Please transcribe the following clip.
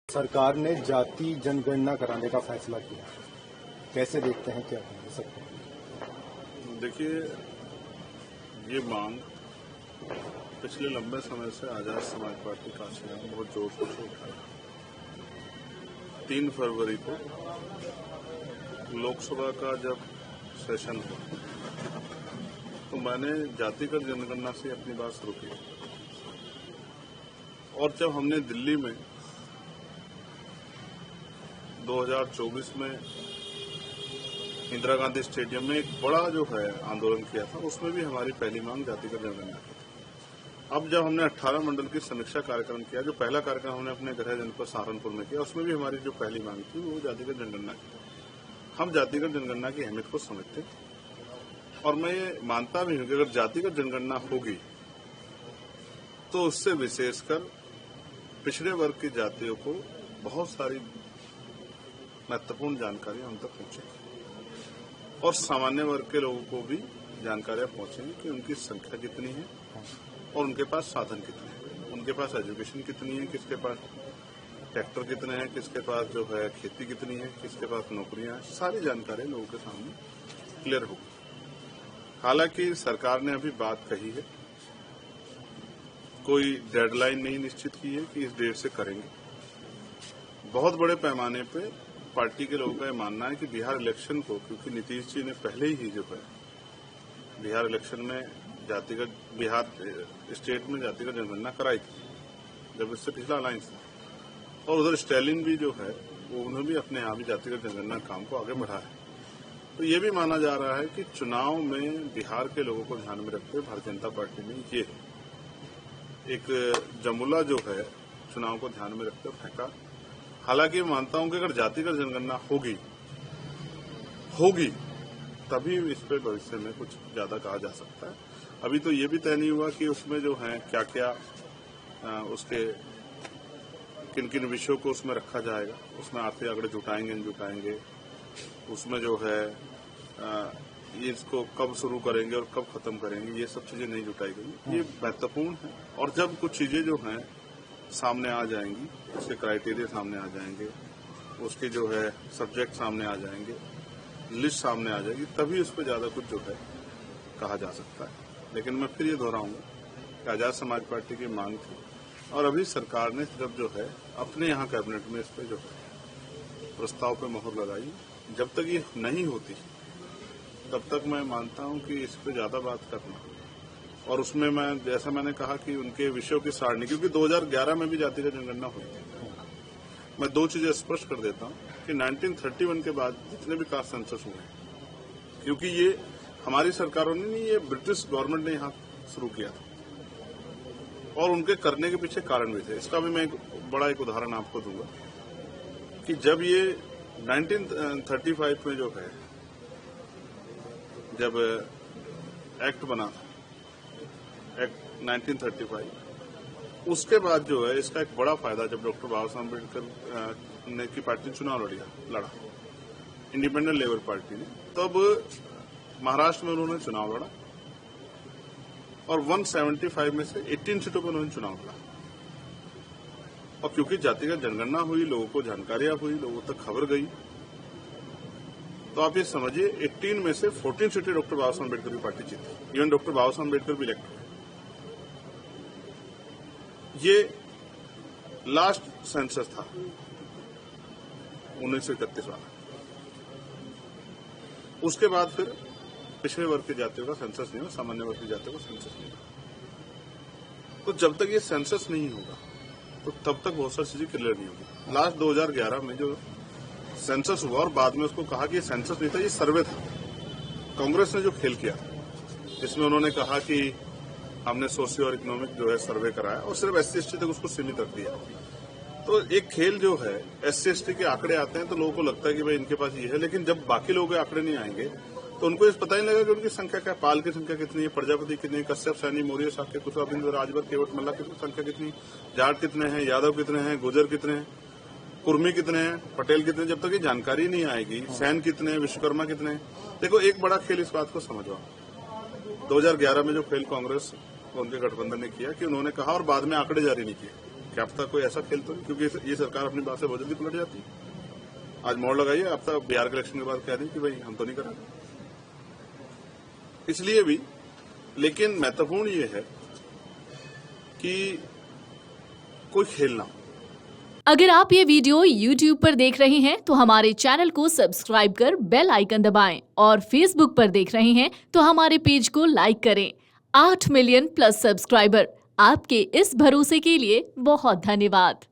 सरकार ने जाति जनगणना कराने का फैसला किया, कैसे देखते हैं, क्या कह सकते हैं? देखिए, ये मांग पिछले लंबे समय से आजाद समाज पार्टी काशीराम बहुत जोर शोर से उठा रहा है। 3 फरवरी को लोकसभा का जब सेशन हुआ तो मैंने जातिगत जनगणना से अपनी बात शुरू की और जब हमने दिल्ली में 2024 में इंदिरा गांधी स्टेडियम में एक बड़ा जो है आंदोलन किया था, उसमें भी हमारी पहली मांग जातिगत जनगणना की थी। अब जब हमने 18 मंडल की समीक्षा कार्यक्रम किया, जो पहला कार्यक्रम हमने अपने गृह जनपद सहारनपुर में किया, उसमें भी हमारी जो पहली मांग थी वो जातिगत जनगणना की। हम जातिगत जनगणना की अहमियत को समझते और मैं ये मानता भी हूं कि अगर जातिगत जनगणना होगी तो उससे विशेषकर पिछड़े वर्ग की जातियों को बहुत सारी महत्वपूर्ण जानकारियां उन तक पहुंचेंगी और सामान्य वर्ग के लोगों को भी जानकारियां पहुंचेंगी कि उनकी संख्या कितनी है और उनके पास साधन कितने हैं, उनके पास एजुकेशन कितनी है, किसके पास ट्रैक्टर कितने हैं, किसके पास जो है खेती कितनी है, किसके पास नौकरियां हैं, सारी जानकारी लोगों के सामने क्लियर होगी। हालांकि सरकार ने अभी बात कही है, कोई डेडलाइन नहीं निश्चित की है कि इस डेट से करेंगे। बहुत बड़े पैमाने पे पार्टी के लोगों का यह मानना है कि बिहार इलेक्शन को, क्योंकि नीतीश जी ने पहले ही जो है बिहार इलेक्शन में बिहार स्टेट में जातिगत जनगणना कराई थी जब इससे पिछला अलायंस था, और उधर स्टैलिन भी जो है वो उन्होंने भी अपने यहाँ भी जातिगत जनगणना काम को आगे बढ़ाया है। तो ये भी माना जा रहा है कि चुनाव में बिहार के लोगों को ध्यान में रखते हुए भारतीय जनता पार्टी ने ये एक जमुला जो है चुनाव को ध्यान में रखते हुए फेंका। हालांकि मैं मानता हूं कि अगर जातिगत जनगणना होगी तभी इस पे भविष्य में कुछ ज्यादा कहा जा सकता है। अभी तो ये भी तय नहीं हुआ कि उसमें जो है क्या क्या उसके किन किन विषयों को उसमें रखा जाएगा, उसमें आर्थिक आंकड़े जुटाएंगे, उसमें जो है ये इसको कब शुरू करेंगे और कब खत्म करेंगे, ये सब चीजें नहीं जुटाई गई। ये महत्वपूर्ण है और जब कुछ चीजें जो हैं सामने आ जाएंगी, उसके क्राइटेरिया सामने आ जाएंगे, उसके जो है सब्जेक्ट सामने आ जाएंगे, लिस्ट सामने आ जाएगी, तभी उस पर ज्यादा कुछ जो है कहा जा सकता है। लेकिन मैं फिर ये दोहराऊंगा कि आजाद समाज पार्टी की मांग थी और अभी सरकार ने सिर्फ जो है अपने यहाँ कैबिनेट में इस पर जो है प्रस्ताव पे मोहर लगाई। जब तक ये नहीं होती तब तक मैं मानता हूं कि इस पर ज्यादा बात करना और उसमें मैं जैसा मैंने कहा कि उनके विषयों की सारणी, क्योंकि 2011 में भी जातिगत जनगणना हुई थी। मैं 2 चीजें स्पष्ट कर देता हूं कि 1931 के बाद जितने भी कास्ट सेंसस हुए, क्योंकि ये हमारी सरकारों ने नहीं, ये ब्रिटिश गवर्नमेंट ने यहाँ शुरू किया था और उनके करने के पीछे कारण भी थे। इसका भी मैं एक उदाहरण आपको दूंगा कि जब ये 1935 में जो है जब एक्ट बना था, एक्ट 1935, उसके बाद जो है इसका एक बड़ा फायदा जब डॉक्टर बाबा साहब अम्बेडकर ने की पार्टी चुनाव लड़ा इंडिपेंडेंट लेबर पार्टी ने, तब महाराष्ट्र में उन्होंने चुनाव लड़ा और 175 में से 18 सीटों पर उन्होंने चुनाव लड़ा। और क्योंकि जातिगत जनगणना हुई, लोगों को जानकारियां हुई, लोगों तक खबर गई, तो आप ये समझिए 18 में से 14 सीटें डॉक्टर बाबा साहब अम्बेडकर की पार्टी जीती। इवन डॉक्टर बाबा साहब अम्बेडकर भी इलेक्ट हुए। ये लास्ट सेंसस था 1931 वाला। उसके बाद फिर पिछड़े वर्ग की जातियों का सेंसस नहीं हुआ, सामान्य वर्ग की जातियों का सेंसस नहीं हुआ। तो जब तक ये सेंसस नहीं होगा तो तब तक बहुत सारी चीजें क्लियर नहीं होगी। लास्ट 2011 में जो सेंसस हुआ और बाद में उसको कहा कि ये सेंसस नहीं था, ये सर्वे था। कांग्रेस ने जो खेल किया इसमें उन्होंने कहा कि हमने सोशियो और इकोनॉमिक जो है सर्वे कराया और सिर्फ SC/ST तक उसको सीमित रख दिया। तो एक खेल जो है SC/ST के आंकड़े आते हैं तो लोगों को लगता है कि भाई इनके पास ये है, लेकिन जब बाकी लोगों के आंकड़े नहीं आएंगे तो उनको इस पता ही नहीं लगेगा कि उनकी संख्या क्या, पाल की संख्या कितनी है, प्रजापति कितनी है, कश्यप, सैनी, मौर्य, शाक्य, कुशवाहा, राजभर, केवट, मल्ला की संख्या कितनी, जाट कितने हैं, यादव कितने हैं, गुजर कितने हैं, कुर्मी कितने हैं, पटेल कितने, जब तक ये जानकारी नहीं आएगी, सैन कितने हैं, विश्वकर्मा कितने हैं। देखो, एक बड़ा खेल इस बात को समझो। 2011 में जो खेल कांग्रेस और उनके गठबंधन ने किया कि उन्होंने कहा और बाद में आंकड़े जारी नहीं किए क्या पता कोई ऐसा खेल तो नहीं, क्योंकि ये सरकार अपनी बात से बहुत जल्दी पलट जाती है। आज मोड़ लगाइए, अब तक बिहार के इलेक्शन के बाद कह दें कि भाई हम तो नहीं करेंगे, इसलिए भी। लेकिन महत्वपूर्ण ये है कि कोई खेल ना हो। अगर आप ये वीडियो YouTube पर देख रहे हैं तो हमारे चैनल को सब्सक्राइब कर बेल आइकन दबाएं और Facebook पर देख रहे हैं तो हमारे पेज को लाइक करें। 8 मिलियन प्लस सब्सक्राइबर, आपके इस भरोसे के लिए बहुत धन्यवाद।